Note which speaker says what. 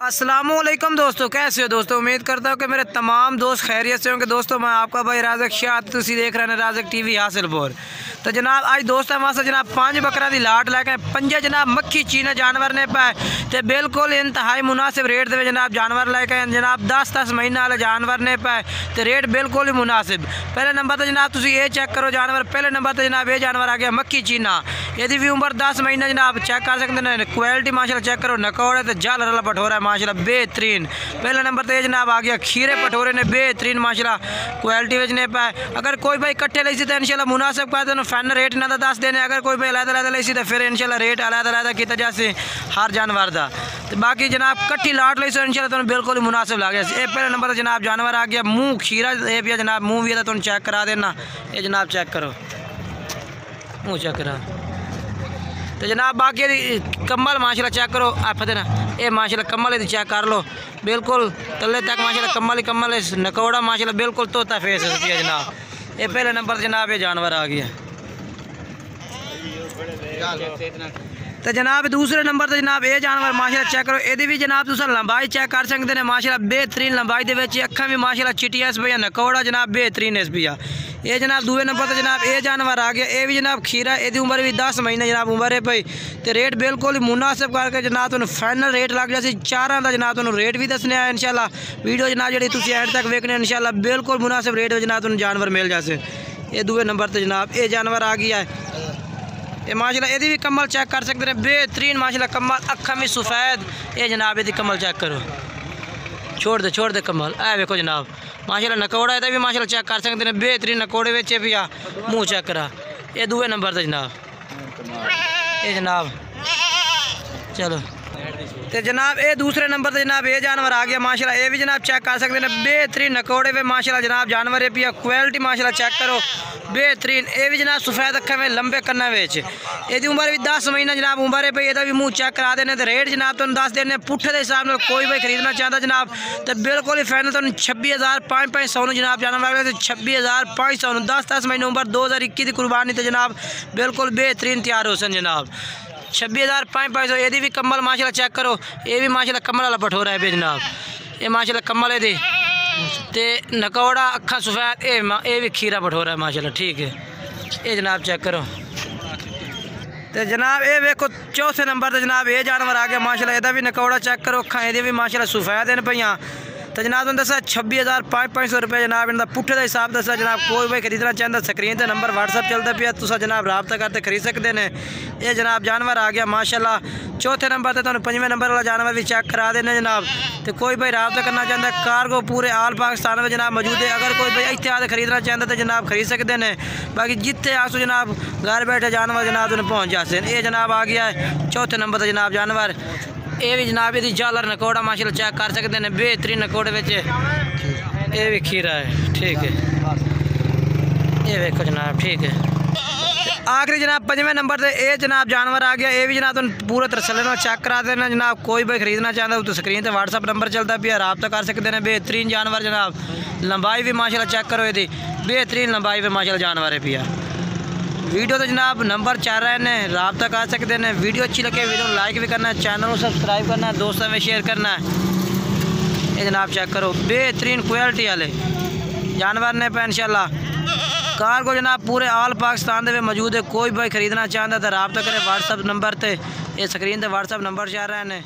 Speaker 1: अस्सलामुअलैकुम दोस्तों, कैसे हो दोस्तों। उम्मीद करता हूँ कि मेरे तमाम दोस्त खैरियत से होंगे। दोस्तों मैं आपका भाई राज़क शाह, तुसी देख रहे हैं राज़क टीवी हासिलपुर। तो जनाब आज दोस्त वास्ते जनाब 5 बकरा की लाट लैके 5 जनाब मक्खी चीना जानवर ने पाए तो बिल्कुल इंतहाई मुनासिब रेट दे जनाब जानवर लैके जनाब 10-10 महीने वाले जानवर ने पाए तो रेट बिल्कुल ही मुनासिब। पहले नंबर तो जनाब तुसी ये चेक करो जानवर। पहले नंबर तो जनाब ये जानवर आ गया मक्खी चीना, यदि भी उम्र 10 महीने जनाब चेक कर सकते हैं। क्वालिटी माशाल्लाह चेक करो, नकौड़े तो जल रला पठोरा है माशाल्लाह बेहतरीन। पहले नंबर तो ये जनाब आ गया खीरे पठोरे ने बेहतरीन माशाल्लाह क्वालिटी में ने पाए। अगर कोई भाई इकट्ठे ले तो इंशाल्लाह मुनासिब का तो फैन रेट ना दस देने। अगर कोई भाई अलग ले तो फिर इंशाल्लाह रेट अलग किया जाए हर जानवर का। तो बाकी जनाब कट्ठी लाट ली सो इंशाल्लाह तुम बिल्कुल ही मुनासिब लग गया। पहले नंबर तो जनाब जानवर आ गया मुँह खीरा ये भी जनाब मुँह भी तुम चेक करा देना। ये जनाब चेक करो मुँह चेक करा। तो जनाब बाकी कम्बल माशाल्लाह चेक करो आप देना। ये माशाल्लाह कम्बल यदि चेक कर लो बिल्कुल तले तक माशाल्लाह कम्बल ही कम्बल नकौड़ा माशाल्लाह बिल्कुल तोता फेस है जनाब। ये पहले नंबर जनाब ये जानवर आ गया। तो जनाब दूसरे नंबर तो जनाब ये जानवर माशाल्लाह चेक करो। ये भी जनाब तुम लंबाई चेक कर सकते हैं माशाल्लाह बेहतरीन लंबाई के अखा भी माशाल्लाह चिटिया इस भैया नकौड़ा जनाब बेहतरीन इस भैया। ये जनाब दूसरे नंबर तो जनाब ये जानवर आ गया। ये भी जनाब खीरा, यदि उम्र भी 10 महीने जनाब उम्र है भाई तो रेट बिल्कुल ही मुनासिब करके जनाब तुम फाइनल रेट लग जाए। चारों का जनाब तुम रेट भी दसने आया इंशाल्लाह। वीडियो जनाब जी तुम एंड तक वेखने इंशाल्लाह बिल्कुल मुनासिब रेट जनाब तुम जानवर मिल जाए। ये दूसरे नंबर तो जनाब ये जानवर आ गया है। ये माशाल्लाह यदि भी कम्बल चेक कर सकते हैं बेहतरीन माशाल्लाह कम्बल अखा में सफ़ेद। ये जनाब यदि कम्बल चेक करो छोड़ दे कम्बल ऐ देखो जनाब माशाल्लाह नकौड़ा है भी माशाल्लाह चेक कर सकते हैं बेहतरीन नकौड़े बेचे भी आ मुँह चेक करा। ये दूसरे नंबर तो जनाब ये जनाब चलो तो जनाब ये दूसरे नंबर तो जनाब ये जानवर आ गया माशाल्लाह। ये भी जनाब चेक कर सकते हैं बेहतरीन नकौड़े पे माशाल्लाह जनाब जानवर है पिया क्वालिटी माशाल्लाह चेक करो बेहतरीन। ये भी जनाब सफ़ेद अखा में लंबे कन्ना बेच यदि उम्र भी 10 महीना जनाब उम्र है पे ये भी मुँह चेक करा देने तो रेट जनाब तुम 10 देने पुट्ठे के हिसाब से कोई भाई खरीदना चाहता जनाब तो बिल्कुल ही फाइनल तुम 26,500 जनाब जानवर लगे 26,500 10 महीने उम्र 2021 की कुर्बानी तो जनाब बिल्कुल बेहतरीन तैयार हो सन जनाब 26,500। यदि भी कम्बल माशाल्लाह चेक करो। ये भी माशाल्लाह कम्बल वाला पठोरा है जनाब। ये माशाल्लाह कम्बल है ते नकौड़ा अखा सफ़ेद ये भी खीरा पठोरा है माशाल्लाह ठीक है। ये जनाब चेक करो। तो जनाब ये देखो चौथे नंबर तो जनाब ये जानवर आ गया माशाल्लाह। यदा भी नकौड़ा चेक करो अखा ये भी माशाल्लाह सफ़ेद हैं पईयां। तो जनाब तुम दसा 26,500 रुपये जनाब इनका पुट्ठे का हिसाब दसा जनाब। कोई भाई खरीदना चाहता स्क्रीन पर नंबर व्हाट्सअप चलता पिया तुसा जनाब रबता करते खरीद सकते हैं। ये जनाब जानवर आ गया माशाल्लाह। चौथे नंबर तो तुम 5वें नंबर वाला जानवर भी चेक करा देने जनाब। तो कोई भाई रबता करना चाहता कार्गो पूरे आल पाकिस्तान में जनाब मौजूद है। अगर कोई भाई इतने आते खरीदना चाहता तो जनाब खरीद सकते हैं। बाकी जितने आसो जनाब घर बैठे जानवर जनाब तुम पहुँच जाते हैं। ये जनाब आ गया है चौथे नंबर तो जनाब जानवर। ये भी जनाब यदि जालर नकौड़ा माशाल्लाह चेक कर सकते हैं बेहतरीन नकौड़े बच्चे। ये भी खीरा है ठीक है। ये देखो जनाब ठीक है। आखिरी जनाब 5वें नंबर से ये जनाब जानवर आ गया। ये भी जनाब तुम पूरे तरह चेक करा देना जनाब। कोई भाई खरीदना चाहता हो तो स्क्रीन पर व्हाट्सअप नंबर चलता पिया रबता कर सकते हैं। बेहतरीन जानवर जनाब लंबाई भी माशाल्लाह चेक करो यदि बेहतरीन लंबाई पर माशाल्लाह जानवर है पिया। वीडियो तो जनाब नंबर चल रहे हैं रबता कर सकते हैं। वीडियो अच्छी लगे वीडियो लाइक भी करना है, चैनल को सब्सक्राइब करना है, दोस्तों में शेयर करना है। ये जनाब चेक करो बेहतरीन क्वालिटी वाले जानवर ने पे इंशाल्लाह कार को जनाब पूरे आल पाकिस्तान में मौजूद है। कोई भाई खरीदना चाहता तो रबता करें व्हाट्सअप नंबर पर। ये स्क्रीन पर व्हाट्सअप नंबर चल रहे हैं।